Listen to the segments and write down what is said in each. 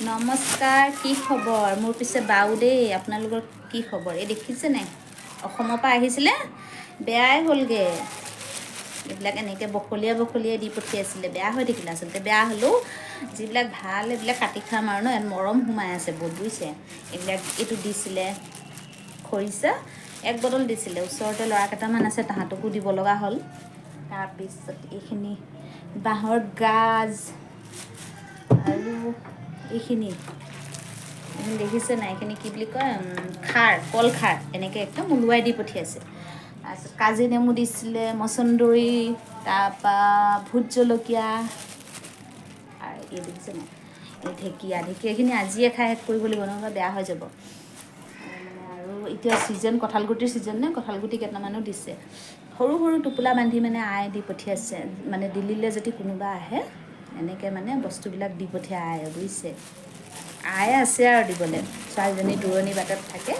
নমস্কাৰ, কি খবৰ? মোৰ পিছে বাউ দেই, আপোনালোকৰ কি খবৰ? এই দেখিছে নাই, অসমৰ পৰা আহিছিলে, বেয়াই হ'লগৈ। এইবিলাক এনেকৈ বখলিয়াই দি পঠিয়াইছিলে, বেয়া হৈ থাকিলে। আচলতে বেয়া হ'লেও যিবিলাক ভাল এইবিলাক কাটি খাম আৰু ন, ইয়াত মৰম সোমাই আছে বহুত, বুজিছে। এইবিলাক এইটো দিছিলে খৰিচা, 1 বটল দিছিলে। ওচৰতে ল'ৰা কেইটামান আছে, তাহাঁতকো দিব লগা হ'ল। তাৰপিছত এইখিনি বাঁহৰ গাজ আৰু এইখিনি দেখিছে নাই, এইখিনি কি বুলি কয়, খাৰ, কল খাৰ, এনেকৈ একদম ওলোৱাই দি পঠিয়াইছে। তাৰপিছত কাজি নেমু দিছিলে, মচন্দৰী, তাৰপৰা ভোট জলকীয়া, আৰু এই দেখিছে নাই, এই ঢেকীয়াখিনি আজিয়ে খাই শেষ কৰিব লাগিব, নহ'লে বেয়া হৈ যাব। আৰু এতিয়া ছিজন, কঁঠালগুটিৰ ছিজন নে, কঁঠালগুটি কেইটামানো দিছে। সৰু সৰু টোপোলা বান্ধি মানে আই দি পঠিয়াইছে, মানে দিল্লীলৈ যদি কোনোবা আহে এনেকৈ মানে বস্তুবিলাক দি পঠিয়াই আই, বুজিছে। আই আছে আৰু দিবলৈ, ছোৱালীজনী দূৰণি বাটত থাকে,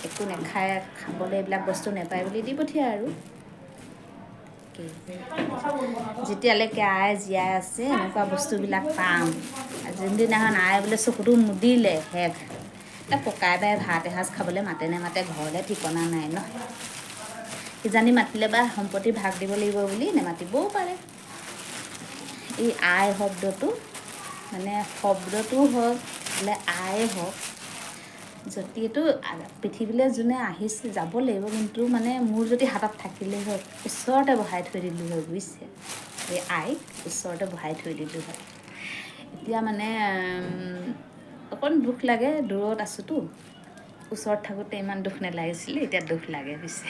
একো নাখায়, খাবলৈ এইবিলাক বস্তু নাপায় বুলি দি পঠিয়াই আৰু। যেতিয়ালৈকে আই জীয়াই আছে এনেকুৱা বস্তুবিলাক পাম। যোনদিনাখন আই বোলে চকুটো মুদিলে শেষ। ককাই বাই ভাত এসাঁজ খাবলৈ মাতে নেমাতে ঘৰলৈ ঠিকনা নাই ন। কিজানি মাতিলে বা সম্পত্তি ভাগ দিব লাগিব বুলি নেমাতিবও পাৰে। এই আই শব্দটো, মানে শব্দটো হওক বোলে আই হওক, যদিটো পৃথিৱীলৈ যোনে আহিছে যাব লাগিব, কিন্তু মানে মোৰ যদি হাতত থাকিলেই হয়, ওচৰতে বহাই থৈ দিলোঁ হয়, বুজিছে। এই আইক ওচৰতে বহাই থৈ দিলোঁ হয়। এতিয়া মানে অকণ দুখ লাগে, দূৰত আছোঁতো, ওচৰত থাকোঁতে ইমান দুখ নালাগিছিলে, এতিয়া দুখ লাগে, বুজিছে।